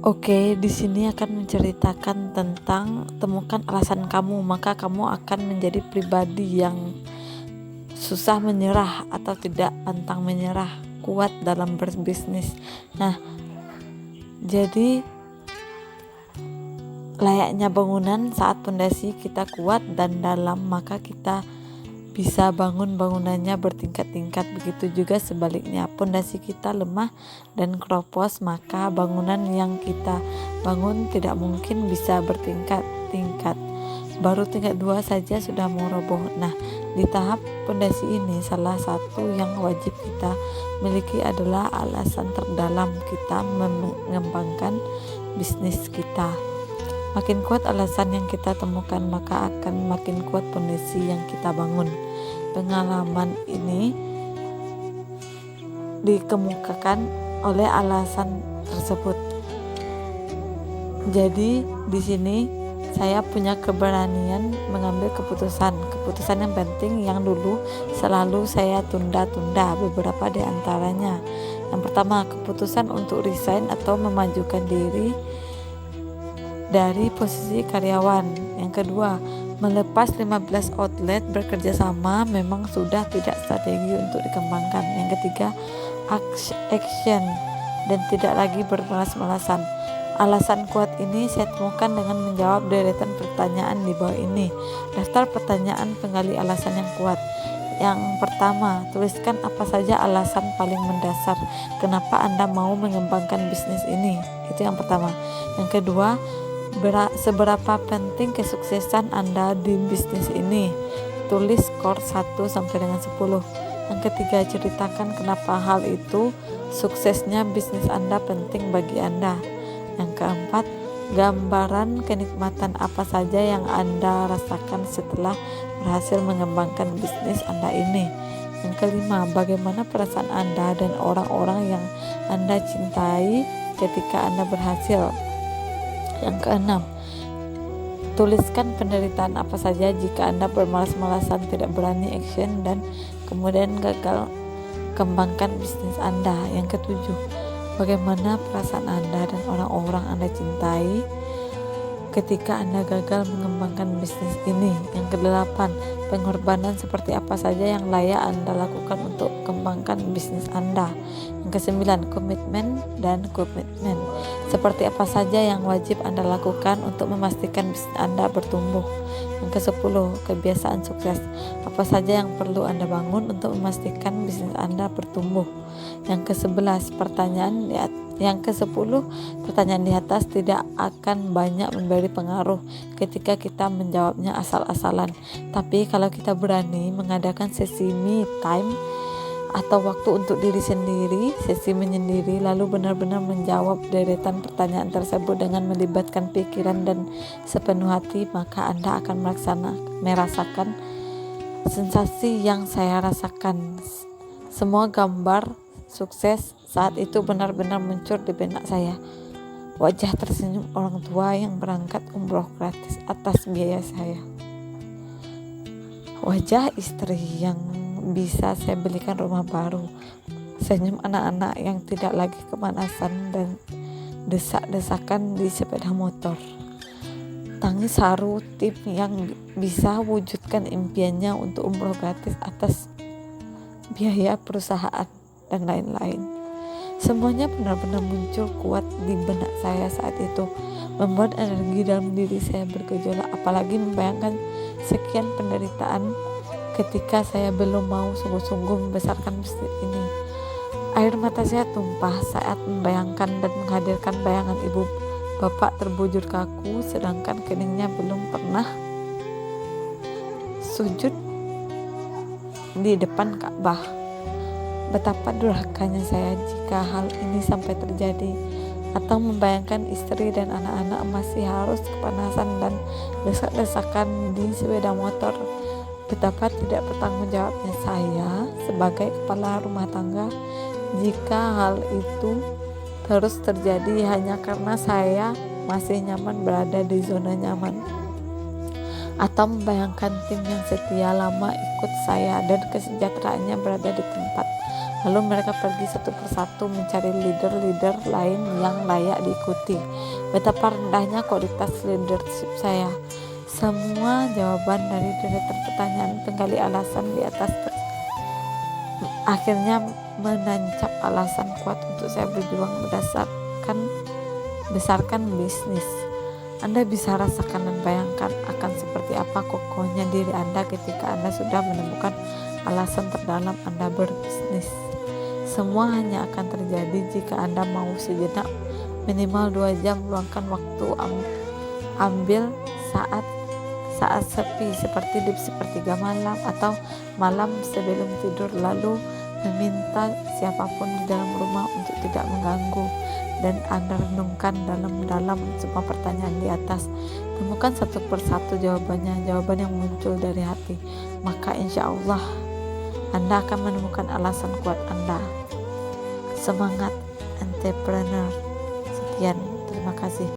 Oke, di sini akan menceritakan tentang temukan alasan kamu, maka kamu akan menjadi pribadi yang susah menyerah atau tidak pantang menyerah, kuat dalam berbisnis. Nah, jadi layaknya bangunan, saat pondasi kita kuat dan dalam, maka kita bisa bangun bangunannya bertingkat-tingkat. Begitu juga sebaliknya, pondasi kita lemah dan keropos, maka bangunan yang kita bangun tidak mungkin bisa bertingkat-tingkat. Baru tingkat 2 saja sudah mau roboh. Nah, di tahap pondasi ini salah satu yang wajib kita miliki adalah alasan terdalam kita mengembangkan bisnis kita. Makin kuat alasan yang kita temukan, maka akan makin kuat pondasi yang kita bangun. Pengalaman ini dikemukakan oleh alasan tersebut. Jadi di sini saya punya keberanian mengambil keputusan yang penting yang dulu selalu saya tunda-tunda, beberapa di antaranya. Yang pertama, keputusan untuk resign atau memajukan diri dari posisi karyawan. Yang kedua, melepas 15 outlet bekerja sama memang sudah tidak strategi untuk dikembangkan. Yang ketiga, action dan tidak lagi bermalas-malasan. Alasan kuat ini saya temukan dengan menjawab deretan pertanyaan di bawah ini. Daftar pertanyaan penggali alasan yang kuat. Yang pertama, tuliskan apa saja alasan paling mendasar kenapa Anda mau mengembangkan bisnis ini. Itu yang pertama. Yang kedua, seberapa penting kesuksesan Anda di bisnis ini. Tulis skor 1 sampai dengan 10. Yang ketiga, ceritakan kenapa hal itu suksesnya bisnis Anda penting bagi Anda. Yang keempat, gambaran kenikmatan apa saja yang Anda rasakan setelah berhasil mengembangkan bisnis Anda ini. Yang kelima, bagaimana perasaan Anda dan orang-orang yang Anda cintai ketika Anda berhasil. Yang keenam, tuliskan penderitaan apa saja jika Anda bermalas-malasan, tidak berani action, dan kemudian gagal kembangkan bisnis Anda. Yang ketujuh, bagaimana perasaan Anda dan orang-orang Anda cintai ketika Anda gagal mengembangkan bisnis ini. Yang kedelapan, pengorbanan seperti apa saja yang layak Anda lakukan untuk kembangkan bisnis Anda. Yang kesembilan, komitmen dan komitmen. Seperti apa saja yang wajib Anda lakukan untuk memastikan bisnis Anda bertumbuh. Yang kesepuluh, kebiasaan sukses. Apa saja yang perlu Anda bangun untuk memastikan bisnis Anda bertumbuh. Yang ke-11, pertanyaan di atas tidak akan banyak memberi pengaruh ketika kita menjawabnya asal-asalan. Tapi kalau kita berani mengadakan sesi me time atau waktu untuk diri sendiri, sesi menyendiri, lalu benar-benar menjawab deretan pertanyaan tersebut dengan melibatkan pikiran dan sepenuh hati, maka Anda akan merasakan sensasi yang saya rasakan. Semua gambar sukses saat itu benar-benar muncul di benak saya. Wajah tersenyum orang tua yang berangkat umroh gratis atas biaya saya. Wajah istri yang bisa saya belikan rumah baru. Senyum anak-anak yang tidak lagi kemanasan dan desak-desakan di sepeda motor. Tangis haru tim yang bisa wujudkan impiannya untuk umroh gratis atas biaya perusahaan dan lain-lain. Semuanya benar-benar muncul kuat di benak saya saat itu, membuat energi dalam diri saya bergejolak, apalagi membayangkan sekian penderitaan ketika saya belum mau sungguh-sungguh membesarkan bisnis ini. Air mata saya tumpah saat membayangkan dan menghadirkan bayangan ibu bapak terbujur kaku, sedangkan keningnya belum pernah sujud di depan Ka'bah. Betapa durhakanya saya jika hal ini sampai terjadi, atau membayangkan istri dan anak-anak masih harus kepanasan dan desak-desakan di sepeda motor. Betapa tidak bertanggung jawabnya saya sebagai kepala rumah tangga jika hal itu terus terjadi hanya karena saya masih nyaman berada di zona nyaman. Atau membayangkan tim yang setia lama ikut saya dan kesejahteraannya berada di tempat Lalu mereka pergi satu persatu mencari leader-leader lain yang layak diikuti. Betapa rendahnya kualitas leadership saya. Semua jawaban dari deretan pertanyaan penggali alasan di atas akhirnya menancap alasan kuat untuk saya berjuang besarkan bisnis. Anda bisa rasakan dan bayangkan akan seperti apa kokohnya diri Anda ketika Anda sudah menemukan alasan terdalam Anda berbisnis. Semua hanya akan terjadi jika Anda mau sejenak, minimal 2 jam luangkan waktu ambil saat sepi seperti di sepertiga malam atau malam sebelum tidur, lalu meminta siapapun di dalam rumah untuk tidak mengganggu, dan Anda renungkan dalam-dalam semua pertanyaan di atas. Temukan satu persatu jawaban yang muncul dari hati, maka insya Allah Anda akan menemukan alasan kuat Anda. Semangat entrepreneur. Sekian, terima kasih.